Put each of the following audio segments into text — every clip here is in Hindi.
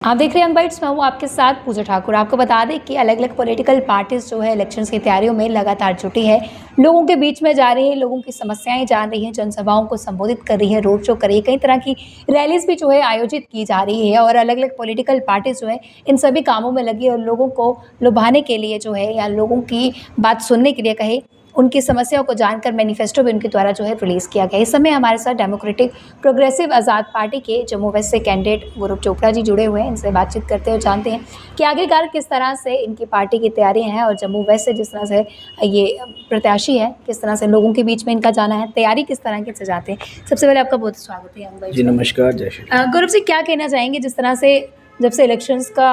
आप देख रहे हैं यंग बाइट्स। मैं हूँ आपके साथ पूजा ठाकुर। आपको बता दें कि अलग अलग पॉलिटिकल पार्टीज जो है इलेक्शंस की तैयारियों में लगातार जुटी है, लोगों के बीच में जा रही है, लोगों की समस्याएं जान रही हैं, जनसभाओं को संबोधित कर रही है, रोड शो कर रही है, कई तरह की रैलीज भी जो है आयोजित की जा रही है और अलग अलग पॉलिटिकल पार्टीज जो है इन सभी कामों में लगी है और लोगों को लुभाने के लिए जो है या लोगों की बात सुनने के लिए कहे, उनकी समस्याओं को जानकर मैनिफेस्टो भी उनके द्वारा जो है रिलीज़ किया गया। इस समय हमारे साथ डेमोक्रेटिक प्रोग्रेसिव आज़ाद पार्टी के जम्मू वेस्ट से कैंडिडेट गौरव चोपड़ा जी जुड़े हुए हैं। इनसे बातचीत करते हुए जानते हैं कि आखिरकार किस तरह से इनकी पार्टी की तैयारियां हैं और जम्मू वेस्ट से जिस तरह से ये प्रत्याशी है, किस तरह से लोगों के बीच में इनका जाना है, तैयारी किस तरह की से जाते हैं। सबसे पहले आपका बहुत स्वागत है यंग बाइट्स जी में। नमस्कार, जय श्री राम। गौरव जी, क्या कहना चाहेंगे जिस तरह से जब से इलेक्शंस का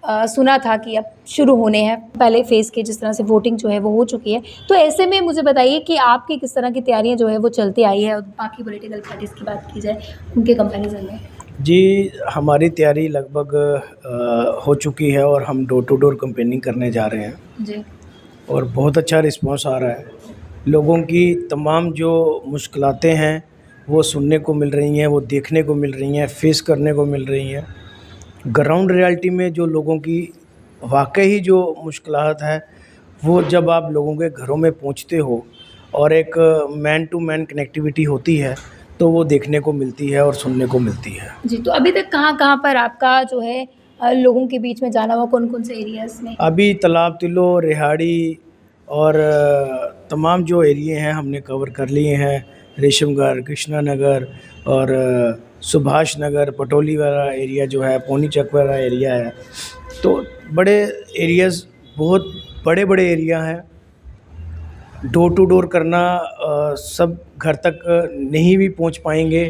सुना था कि अब शुरू होने हैं, पहले फेज़ के जिस तरह से वोटिंग जो है वो हो चुकी है, तो ऐसे में मुझे बताइए कि आपकी किस तरह की तैयारियां जो है वो चलती आई है और बाकी पॉलिटिकल पार्टीज़ की बात की जाए उनके कंपैरिजन में। जी, हमारी तैयारी लगभग हो चुकी है और हम डोर टू डोर कैंपेनिंग करने जा रहे हैं जी और बहुत अच्छा रिस्पांस आ रहा है। लोगों की तमाम जो मुश्किलातें हैं वो सुनने को मिल रही हैं, वो देखने को मिल रही हैं, फेस करने को मिल रही हैं। ग्राउंड रियलिटी में जो लोगों की वाकई ही जो मुश्किलात है, वो जब आप लोगों के घरों में पहुंचते हो और एक मैन टू मैन कनेक्टिविटी होती है, तो वो देखने को मिलती है और सुनने को मिलती है। जी, तो अभी तक कहाँ-कहाँ पर आपका जो है लोगों के बीच में जाना हुआ, कौन-कौन से एरियाज़ में? अभी तालाब तिलो, रिहाड़ी और तमाम जो एरिए हैं हमने कवर कर लिए हैं। रेशमगढ़, कृष्णा नगर और सुभाष नगर, पटोली वाला एरिया जो है, पौनी चक वाला एरिया है। तो बड़े एरियाज़, बहुत बड़े-बड़े एरिया हैं। डोर टू डोर करना सब घर तक नहीं भी पहुंच पाएंगे।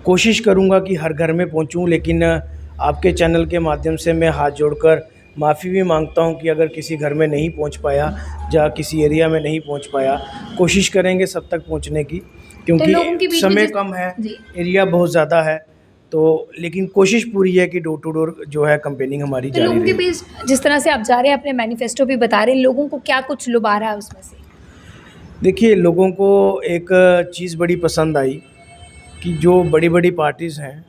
कोशिश करूंगा कि हर घर में पहुंचूं, लेकिन आपके चैनल के माध्यम से मैं हाथ जोड़कर माफ़ी भी मांगता हूं कि अगर किसी घर में नहीं पहुंच पाया या किसी एरिया में नहीं पहुंच पाया। कोशिश करेंगे सब तक पहुंचने की, तो लोगों के क्योंकि बीच में समय जिस कम है, जी, एरिया बहुत ज़्यादा है। तो लेकिन कोशिश पूरी है कि डोर टू डोर जो है कैंपेनिंग हमारी तो जारी लोगों के रहेगी। बीच जिस तरह से आप जा रहे हैं, अपने मैनिफेस्टो भी बता रहे हैं, लोगों को क्या कुछ लुभा रहा है उसमें से? देखिए, लोगों को एक चीज़ बड़ी पसंद आई कि जो बड़ी-बड़ी पार्टीज़ हैं,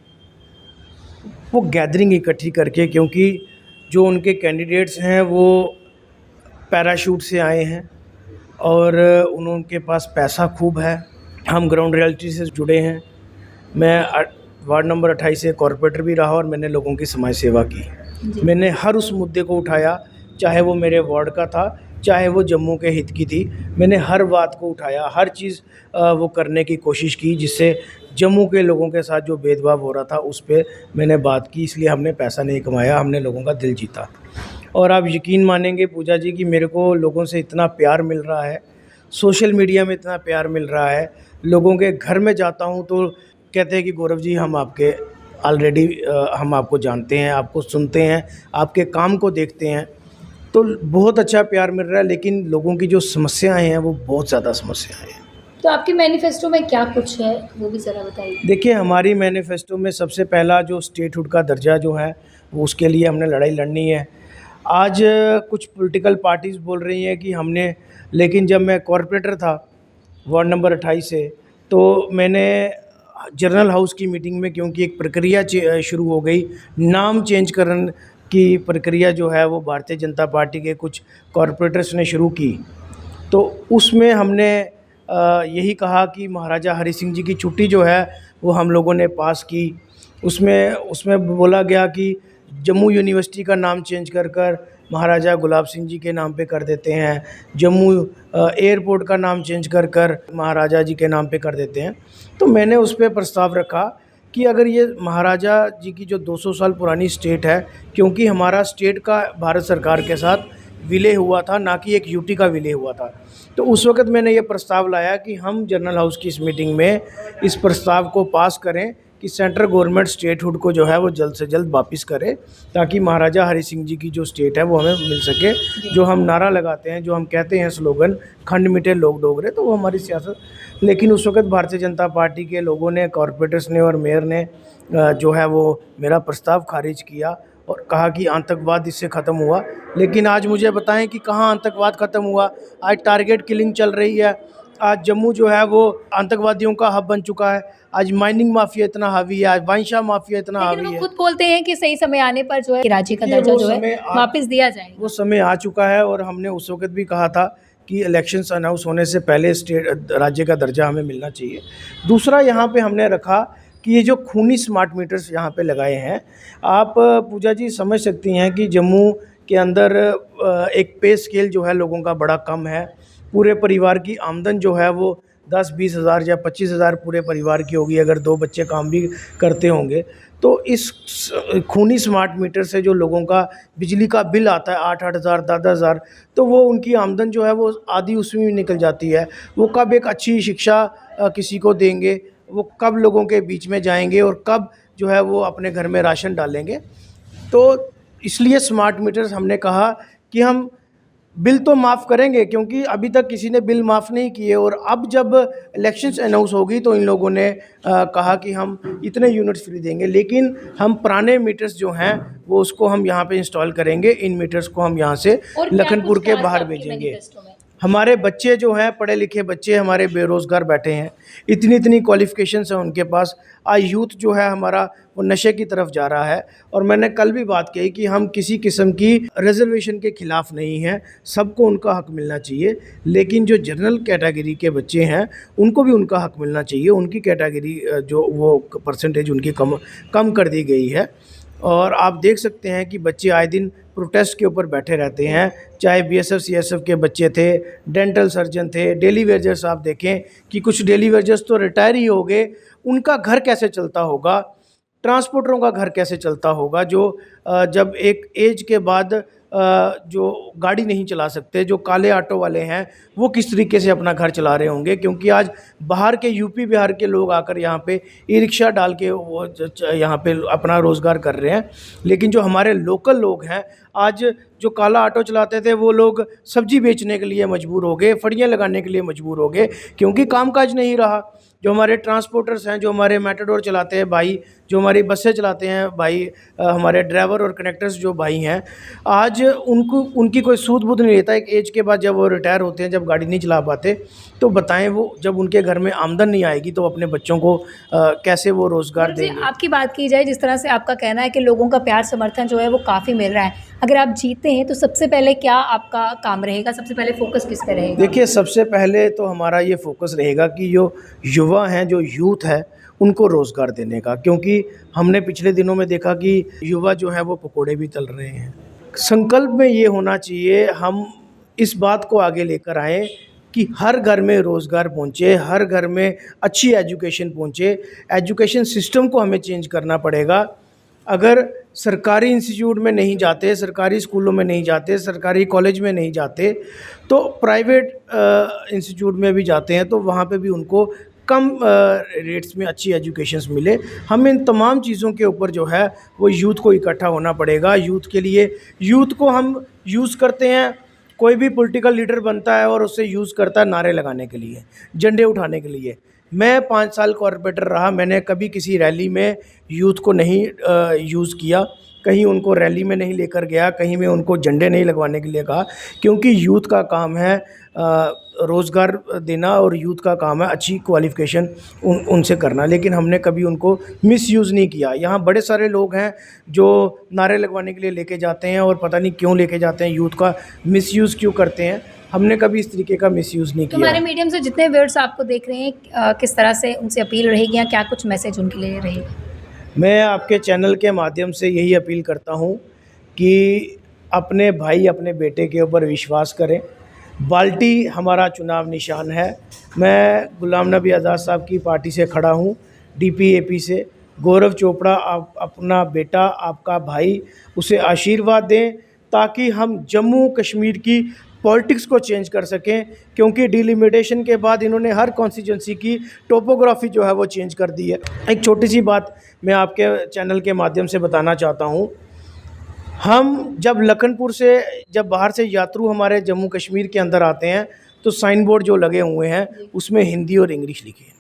वो गैदरिंग इकट्ठी करके, क्योंकि जो उनके कैंडिडेट्स हैं वो पैराशूट से आए हैं और उनके पास पैसा खूब है। हम ग्राउंड रियलिटी से जुड़े हैं। मैं वार्ड नंबर 28 से कॉर्पोरेटर भी रहा और मैंने लोगों की समाज सेवा की। जी। मैंने हर उस मुद्दे को उठाया, चाहे वो मेरे वार्ड का था, चाहे वो जम्मू के हित की थी। मैंने हर बात को उठाया, हर चीज़ वो करने की कोशिश की जिससे जम्मू के लोगों के साथ जो भेदभाव हो रहा था उस पे मैंने बात की। इसलिए हमने पैसा नहीं कमाया, हमने लोगों का दिल जीता। और आप यकीन मानेंगे पूजा जी कि मेरे को लोगों से इतना प्यार मिल रहा है, सोशल मीडिया में इतना प्यार मिल रहा है। लोगों के घर में जाता हूँ तो कहते हैं कि गौरव जी, हम आपके ऑलरेडी हम आपको जानते हैं, आपको सुनते हैं, आपके काम को देखते हैं। तो बहुत अच्छा प्यार मिल रहा है, लेकिन लोगों की जो समस्याएं हैं वो बहुत ज़्यादा समस्याएं हैं। तो आपके मैनिफेस्टो में क्या कुछ है वो भी ज़रा बताइए। देखिए, हमारी मैनिफेस्टो में सबसे पहला जो स्टेटहुड का दर्जा जो है वो उसके लिए हमने लड़ाई लड़नी है। आज कुछ पॉलिटिकल पार्टीज़ बोल रही हैं कि हमने, लेकिन जब मैं कॉरपोरेटर था वार्ड नंबर 28 से, तो मैंने जनरल हाउस की मीटिंग में, क्योंकि एक प्रक्रिया शुरू हो गई, नाम चेंज करने की प्रक्रिया जो है वो भारतीय जनता पार्टी के कुछ कॉरपोरेटर्स ने शुरू की। तो उसमें हमने यही कहा कि महाराजा हरि सिंह जी की छुट्टी जो है वो हम लोगों ने पास की। उसमें उसमें बोला गया कि जम्मू यूनिवर्सिटी का नाम चेंज कर महाराजा गुलाब सिंह जी के नाम पे कर देते हैं। जम्मू एयरपोर्ट का नाम चेंज कर महाराजा जी के नाम पे कर देते हैं। तो मैंने उस पर प्रस्ताव रखा कि अगर ये महाराजा जी की जो 200 साल पुरानी स्टेट है, क्योंकि हमारा स्टेट का भारत सरकार के साथ विलय हुआ था, ना कि एक यूटी का विलय हुआ था। तो उस वक़्त मैंने ये प्रस्ताव लाया कि हम जनरल हाउस की इस मीटिंग में इस प्रस्ताव को पास करें कि सेंट्रल गवर्नमेंट स्टेटहुड को जो है वो जल्द से जल्द वापस करे, ताकि महाराजा हरि सिंह जी की जो स्टेट है वो हमें मिल सके। जो हम नारा लगाते हैं, जो हम कहते हैं स्लोगन, खंड मिटे लोग डोगरे, तो वो हमारी सियासत। लेकिन उस वक़्त भारतीय जनता पार्टी के लोगों ने, कॉरपोरेटर्स ने और मेयर ने जो है वो मेरा प्रस्ताव खारिज किया और कहा कि आतंकवाद इससे ख़त्म हुआ। लेकिन आज मुझे बताएं कि कहाँ आतंकवाद ख़त्म हुआ। आज टारगेट किलिंग चल रही है। आज जम्मू जो है वो आतंकवादियों का हब बन चुका है। आज माइनिंग माफिया इतना हावी है, आज वाइनशा माफिया इतना लेकिन हावी वो है। खुद बोलते हैं कि सही समय आने पर जो है राज्य का देखिए, दर्जा वो जो है समय वापस दिया जाएगा। वो समय आ चुका है और हमने उस वक़्त भी कहा था कि इलेक्शंस अनाउंस होने से पहले राज्य का दर्जा हमें मिलना चाहिए। दूसरा यहाँ पे हमने रखा कि ये जो खूनी स्मार्ट मीटर्स यहाँ पे लगाए हैं, आप पूजा जी समझ सकती हैं कि जम्मू के अंदर एक पे स्केल जो है लोगों का बड़ा कम है। पूरे परिवार की आमदन जो है वो 10-20 हज़ार या 25 हज़ार पूरे परिवार की होगी, अगर 2 बच्चे काम भी करते होंगे। तो इस खूनी स्मार्ट मीटर से जो लोगों का बिजली का बिल आता है 8-8 हज़ार, 10-10 हज़ार, तो वो उनकी आमदन जो है वो आधी उसमें भी निकल जाती है। वो कब एक अच्छी शिक्षा किसी को देंगे, वो कब लोगों के बीच में जाएँगे और कब जो है वो अपने घर में राशन डालेंगे। तो इसलिए स्मार्ट मीटर्स हमने कहा कि हम बिल तो माफ़ करेंगे, क्योंकि अभी तक किसी ने बिल माफ़ नहीं किए, और अब जब इलेक्शंस अनाउंस होगी तो इन लोगों ने कहा कि हम इतने यूनिट्स फ्री देंगे, लेकिन हम पुराने मीटर्स जो हैं वो उसको हम यहाँ पे इंस्टॉल करेंगे। इन मीटर्स को हम यहाँ से और क्या लखनपुर कुछ के कहा बाहर था आपके भेजेंगे। मैनिफेस्टो में? हमारे बच्चे जो हैं, पढ़े लिखे बच्चे हमारे बेरोज़गार बैठे हैं, इतनी इतनी क्वालिफ़िकेशंस हैं उनके पास। आज यूथ जो है हमारा वो नशे की तरफ जा रहा है, और मैंने कल भी बात कही कि हम किसी किस्म की रिज़र्वेशन के ख़िलाफ़ नहीं हैं, सबको उनका हक़ मिलना चाहिए। लेकिन जो जनरल कैटेगरी के बच्चे हैं उनको भी उनका हक़ मिलना चाहिए। उनकी कैटेगरी जो वो परसेंटेज उनकी कम कर दी गई है, और आप देख सकते हैं कि बच्चे आए दिन प्रोटेस्ट के ऊपर बैठे रहते हैं। चाहे बीएसएफ सीएसएफ के बच्चे थे, डेंटल सर्जन थे, डेली वेजर्स आप देखें कि कुछ डेली वेजर्स तो रिटायर ही हो गए। उनका घर कैसे चलता होगा, ट्रांसपोर्टरों का घर कैसे चलता होगा, जो जब एक एज के बाद जो गाड़ी नहीं चला सकते, जो काले ऑटो वाले हैं, वो किस तरीके से अपना घर चला रहे होंगे। क्योंकि आज बाहर के यूपी बिहार के लोग आकर यहाँ पे ई रिक्शा डाल के वो यहाँ पे अपना रोज़गार कर रहे हैं। लेकिन जो हमारे लोकल लोग हैं, आज जो काला ऑटो चलाते थे वो लोग सब्ज़ी बेचने के लिए मजबूर हो गए, फड़ियाँ लगाने के लिए मजबूर हो गए, क्योंकि कामकाज नहीं रहा। जो हमारे ट्रांसपोर्टर्स हैं, जो हमारे मेटाडोर चलाते हैं भाई, जो हमारी बसें चलाते हैं भाई, हमारे ड्राइवर और कनेक्टर्स जो भाई हैं, आज उनकी कोई सूध-बूध नहीं रहता। एक एज के बाद जब वो रिटायर होते हैं, जब गाड़ी नहीं चला पाते, तो बताएं वो जब उनके घर में आमदन नहीं आएगी तो अपने बच्चों को कैसे वो रोज़गार जी, देंगे। आपकी बात की जाए, जिस तरह से आपका कहना है कि लोगों का प्यार समर्थन जो है वो काफ़ी मिल रहा है, अगर आप जीतते हैं तो सबसे पहले क्या आपका काम रहेगा? सबसे पहले फोकस किस पे रहेगा? देखिए, सबसे पहले तो हमारा ये फ़ोकस रहेगा कि जो युवा हैं, जो यूथ है, उनको रोज़गार देने का। क्योंकि हमने पिछले दिनों में देखा कि युवा जो हैं वो पकोड़े भी तल रहे हैं। संकल्प में ये होना चाहिए, हम इस बात को आगे लेकर आएँ कि हर घर में रोज़गार पहुँचे, हर घर में अच्छी एजुकेशन पहुँचे। एजुकेशन सिस्टम को हमें चेंज करना पड़ेगा। अगर सरकारी इंस्टीट्यूट में नहीं जाते, सरकारी स्कूलों में नहीं जाते, सरकारी कॉलेज में नहीं जाते, तो प्राइवेट इंस्टीट्यूट में भी जाते हैं, तो वहाँ पे भी उनको कम रेट्स में अच्छी एजुकेशंस मिले। हम इन तमाम चीज़ों के ऊपर जो है वो यूथ को इकट्ठा होना पड़ेगा। यूथ के लिए, यूथ को हम यूज़ करते हैं, कोई भी पॉलिटिकल लीडर बनता है और उसे यूज़ करता है नारे लगाने के लिए, झंडे उठाने के लिए। मैं 5 साल कॉरपोरेटर रहा, मैंने कभी किसी रैली में यूथ को नहीं यूज़ किया, कहीं उनको रैली में नहीं लेकर गया, कहीं मैं उनको झंडे नहीं लगवाने के लिए कहा, क्योंकि यूथ का काम है रोज़गार देना, और यूथ का काम है अच्छी क्वालिफ़िकेशन उनसे करना। लेकिन हमने कभी उनको मिसयूज़ नहीं किया। यहाँ बड़े सारे लोग हैं जो नारे लगवाने के लिए लेके जाते हैं, और पता नहीं क्यों लेके जाते हैं, यूथ का मिसयूज़ क्यों करते हैं। हमने कभी इस तरीके का मिसयूज़ नहीं तो किया। हमारे मीडियम से जितने व्यूअर्स आपको देख रहे हैं, किस तरह से उनसे अपील रहेगी या क्या कुछ मैसेज उनके लिए रहेगा? मैं आपके चैनल के माध्यम से यही अपील करता हूँ कि अपने भाई, अपने बेटे के ऊपर विश्वास करें। बाल्टी हमारा चुनाव निशान है। मैं गुलाम नबी आज़ाद साहब की पार्टी से खड़ा हूँ, डीपीएपी से। गौरव चोपड़ा आप अपना बेटा, आपका भाई, उसे आशीर्वाद दें ताकि हम जम्मू कश्मीर की पॉलिटिक्स को चेंज कर सकें। क्योंकि डिलिमिटेशन के बाद इन्होंने हर कॉन्स्टिट्यूंसी की टोपोग्राफी जो है वो चेंज कर दी है। एक छोटी सी बात मैं आपके चैनल के माध्यम से बताना चाहता हूँ। हम जब लखनपुर से, जब बाहर से यात्रु हमारे जम्मू कश्मीर के अंदर आते हैं, तो साइन बोर्ड जो लगे हुए हैं उसमें हिंदी और इंग्लिश लिखी है,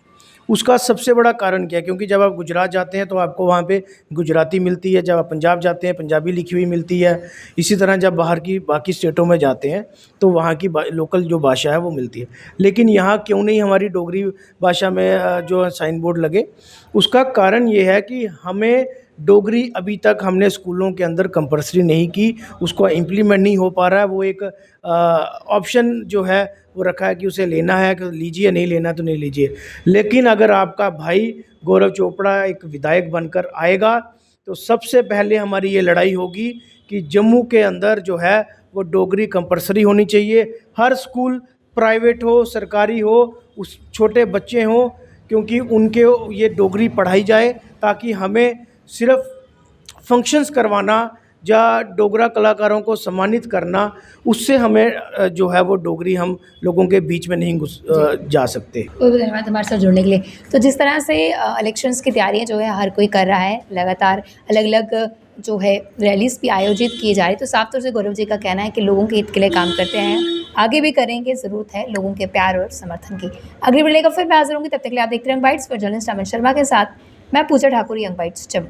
उसका सबसे बड़ा कारण क्या है? क्योंकि जब आप गुजरात जाते हैं तो आपको वहाँ पे गुजराती मिलती है, जब आप पंजाब जाते हैं पंजाबी लिखी हुई मिलती है। इसी तरह जब बाहर की बाकी स्टेटों में जाते हैं तो वहाँ की लोकल जो भाषा है वो मिलती है। लेकिन यहाँ क्यों नहीं हमारी डोगरी भाषा में जो साइन बोर्ड लगे? उसका कारण ये है कि हमें डोगरी अभी तक हमने स्कूलों के अंदर कंपल्सरी नहीं की, उसको इम्प्लीमेंट नहीं हो पा रहा है। वो एक ऑप्शन जो है वो रखा है कि उसे लेना है कि लीजिए, नहीं लेना तो नहीं लीजिए। लेकिन अगर आपका भाई गौरव चोपड़ा एक विधायक बनकर आएगा तो सबसे पहले हमारी ये लड़ाई होगी कि जम्मू के अंदर जो है वो डोगरी कंपल्सरी होनी चाहिए। हर स्कूल, प्राइवेट हो सरकारी हो, उस छोटे बच्चे हों, क्योंकि उनके ये डोगरी पढ़ाई जाए, ताकि हमें सिर्फ फंक्शंस करवाना या डोगरा कलाकारों को सम्मानित करना, उससे हमें जो है वो डोगरी हम लोगों के बीच में नहीं जा सकते। बहुत बहुत धन्यवाद हमारे साथ जुड़ने के लिए। तो जिस तरह से इलेक्शंस की तैयारियां जो है हर कोई कर रहा है, लगातार अलग अलग जो है रैलीज भी आयोजित की जा रही, तो साफ तौर से गौरव जी का कहना है कि लोगों के हित के लिए काम करते हैं, आगे भी करेंगे, ज़रूरत है लोगों के प्यार और समर्थन की। अगली वीडियो का फिर मैं हाजिर होंगी, तब तक के लिए आप देखते रहें यंग बाइट्स पर। जर्नलिस्ट अमित शर्मा के साथ मैं पूजा ठाकुर, यंग बाइट्स जम्मू।